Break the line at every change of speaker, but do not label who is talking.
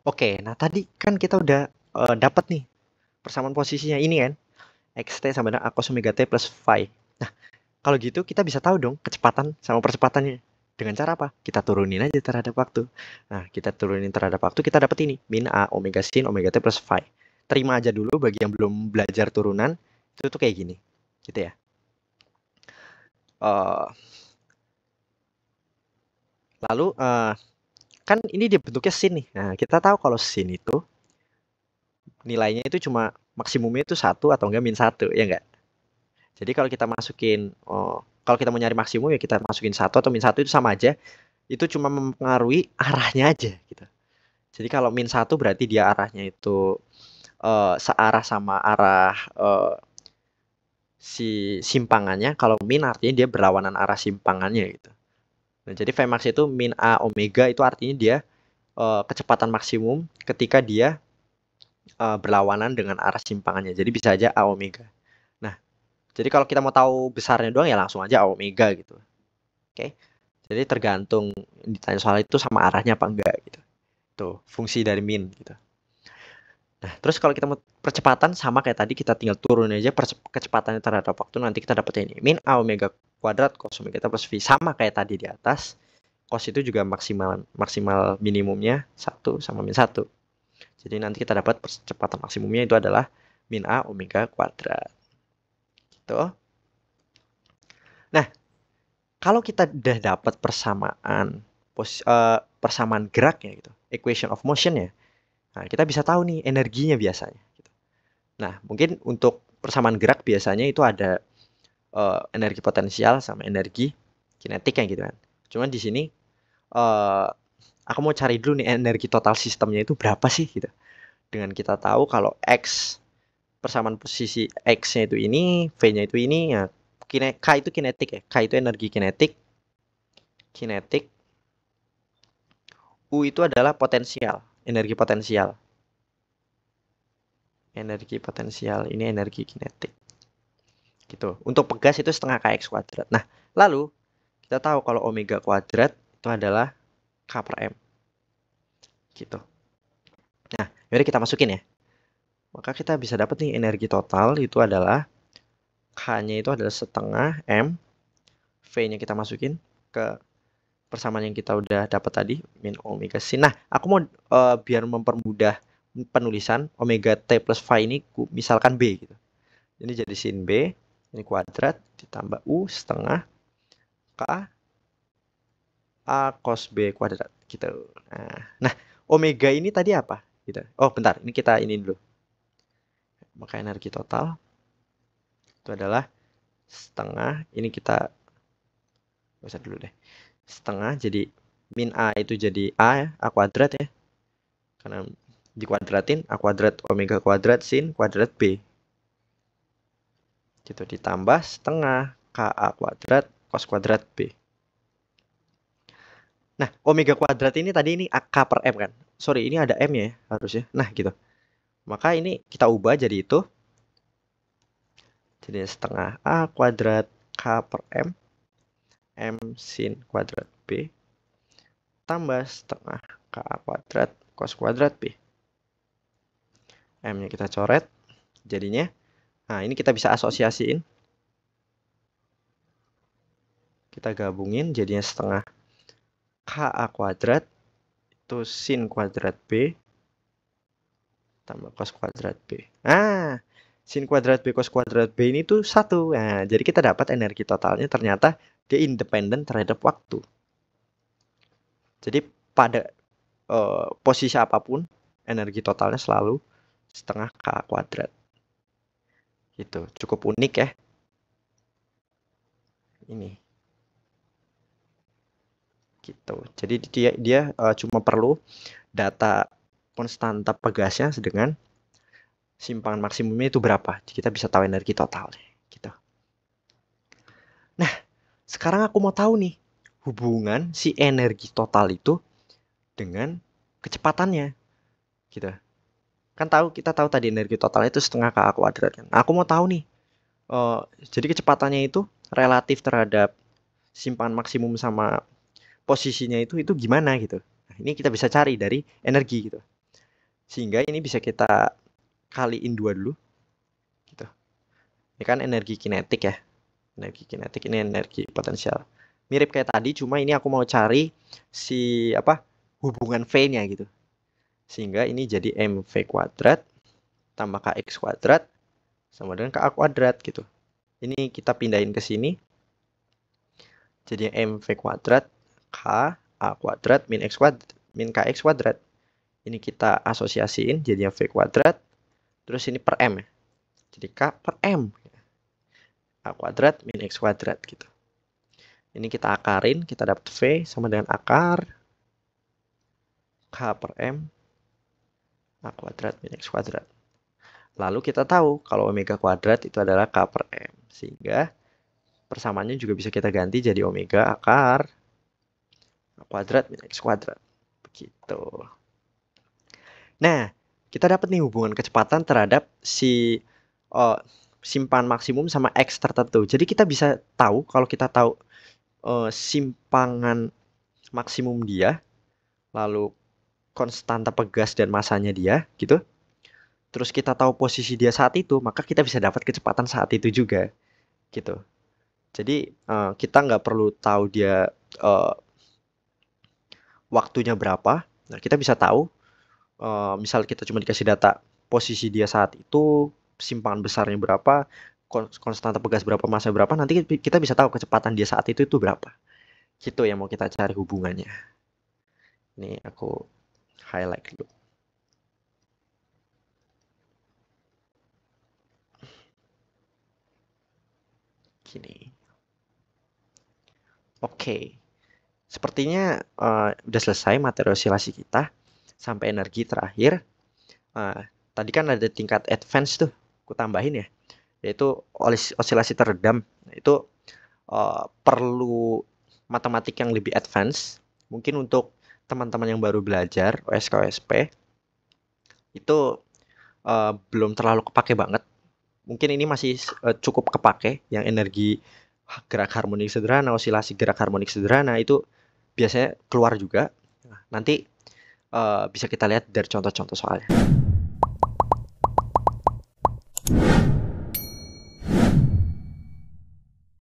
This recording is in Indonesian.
Oke, nah tadi kan kita udah dapat nih persamaan posisinya ini kan, xt sama dengan a cos omega t plus phi. Nah, kalau gitu kita bisa tahu dong kecepatan sama percepatannya. Dengan cara apa? Kita turunin aja terhadap waktu. Nah, kita turunin terhadap waktu, kita dapat ini, min a omega sin omega t plus phi. Terima aja dulu bagi yang belum belajar turunan, itu tuh kayak gini. Gitu ya. Lalu kan ini dia bentuknya sin nih. Nah, kita tahu kalau sin itu nilainya itu cuma maksimumnya itu 1 atau enggak min 1, ya enggak? Jadi kalau kita masukin, kalau kita mau nyari maksimum ya kita masukin 1 atau min 1 itu sama aja. Itu cuma mempengaruhi arahnya aja gitu. Jadi kalau min 1 berarti dia arahnya itu searah sama arah si simpangannya. Kalau min artinya dia berlawanan arah simpangannya gitu. Nah, jadi Vmax itu min A omega itu artinya dia kecepatan maksimum ketika dia berlawanan dengan arah simpangannya. Jadi bisa aja A omega. Nah, jadi kalau kita mau tahu besarnya doang ya langsung aja A omega gitu. Oke. Jadi tergantung ditanya soal itu sama arahnya apa enggak gitu. Tuh, fungsi dari min gitu. Nah, terus kalau kita mau percepatan sama kayak tadi kita tinggal turun aja kecepatannya terhadap waktu, nanti kita dapat ini min A omega kuadrat cos omega plus V sama kayak tadi di atas. Cos itu juga maksimal minimumnya 1 sama min 1. Jadi nanti kita dapat percepatan maksimumnya itu adalah min A omega kuadrat. Gitu. Nah, kalau kita udah dapat persamaan geraknya gitu, equation of motion ya. Nah, kita bisa tahu nih energinya biasanya gitu. Nah, mungkin untuk persamaan gerak biasanya itu ada energi potensial sama energi kinetik kayak gitu kan. Cuman di sini aku mau cari dulu nih energi total sistemnya itu berapa sih gitu. Dengan kita tahu kalau X persamaan posisi X-nya itu ini, V-nya itu ini, ya K itu kinetik ya. K itu energi kinetik. U itu adalah potensial, energi potensial. Energi potensial, ini energi kinetik. Gitu. Untuk pegas itu setengah kx kuadrat. Nah, lalu kita tahu kalau omega kuadrat itu adalah K per M. Gitu. Nah, yaudah kita masukin ya. Maka kita bisa dapat nih energi total itu adalah K-nya itu adalah setengah M. V-nya kita masukin ke persamaan yang kita udah dapat tadi, min omega sin. Nah, aku mau biar mempermudah penulisan, omega T plus phi ini misalkan B gitu. Ini jadi sin B, ini kuadrat, ditambah U setengah K A cos B kuadrat gitu. Nah, omega ini tadi apa? Gitu. Oh, bentar, ini kita ini dulu. Maka energi total itu adalah setengah, ini kita bisa dulu deh. Setengah jadi min A itu jadi A ya, A kuadrat ya. Karena dikuadratin A kuadrat omega kuadrat sin kuadrat B. Gitu ditambah setengah KA kuadrat cos kuadrat B. Nah, omega kuadrat ini tadi ini K per M kan. Sorry, ini ada M ya harusnya. Nah, gitu. Maka ini kita ubah jadi itu. Jadi setengah A kuadrat K per M. M sin kuadrat B. Tambah setengah KA kuadrat cos kuadrat B. M-nya kita coret. Jadinya, nah ini kita bisa asosiasiin. Kita gabungin jadinya setengah KA kuadrat itu sin kuadrat B tambah cos kuadrat B. Nah, sin kuadrat B cos kuadrat B ini tuh 1. Nah, jadi kita dapat energi totalnya ternyata dia independen terhadap waktu. Jadi pada posisi apapun energi totalnya selalu setengah K kuadrat. Gitu, cukup unik ya. Ini. Gitu. Jadi dia cuma perlu data konstanta pegasnya dengan simpangan maksimumnya itu berapa. Jadi kita bisa tahu energi totalnya gitu. Nah, sekarang aku mau tahu nih hubungan si energi total itu dengan kecepatannya. Gitu. Kan kita tahu tadi energi totalnya itu setengah KA kuadrat kan. Nah, aku mau tahu nih. Jadi kecepatannya itu relatif terhadap simpangan maksimum sama posisinya itu gimana gitu. Nah, ini kita bisa cari dari energi gitu. Sehingga ini bisa kita kaliin 2 dulu gitu. Ini kan energi kinetik ya. Energi kinetik, ini energi potensial. Mirip kayak tadi, cuma ini aku mau cari si hubungan V-nya gitu. Sehingga ini jadi mv kuadrat tambah kx kuadrat sama dengan ka kuadrat gitu. Ini kita pindahin ke sini. Jadi mv kuadrat k a kuadrat min x kuadrat min kx kuadrat. Ini kita asosiasiin jadinya v kuadrat. Terus ini per m ya. Jadi k per m. A kuadrat min x kuadrat gitu. Ini kita akarin, kita dapat v sama dengan akar k per m a kuadrat min x kuadrat. Lalu kita tahu kalau omega kuadrat itu adalah k per m. Sehingga persamaannya juga bisa kita ganti jadi omega akar a kuadrat min x kuadrat. Begitu. Nah, kita dapat nih hubungan kecepatan terhadap si simpangan maksimum sama x tertentu. Jadi kita bisa tahu kalau kita tahu simpangan maksimum dia, lalu konstanta pegas dan masanya dia, gitu. Terus kita tahu posisi dia saat itu, maka kita bisa dapat kecepatan saat itu juga, gitu. Jadi kita nggak perlu tahu dia waktunya berapa. Nah, kita bisa tahu, misal kita cuma dikasih data posisi dia saat itu, simpangan besarnya berapa, konstanta pegas berapa, massa berapa, nanti kita bisa tahu kecepatan dia saat itu berapa. Gitu yang mau kita cari hubungannya. Ini aku highlight dulu. Gini. Oke. Sepertinya udah selesai materi osilasi kita sampai energi terakhir. Tadi kan ada tingkat advance tuh, aku tambahin ya, yaitu osilasi teredam. Itu perlu matematik yang lebih advance. Mungkin untuk teman-teman yang baru belajar OSK OSP itu belum terlalu kepake banget. Mungkin ini masih cukup kepake yang energi gerak harmonik sederhana, osilasi gerak harmonik sederhana itu biasanya keluar juga. Nanti bisa kita lihat dari contoh-contoh soalnya.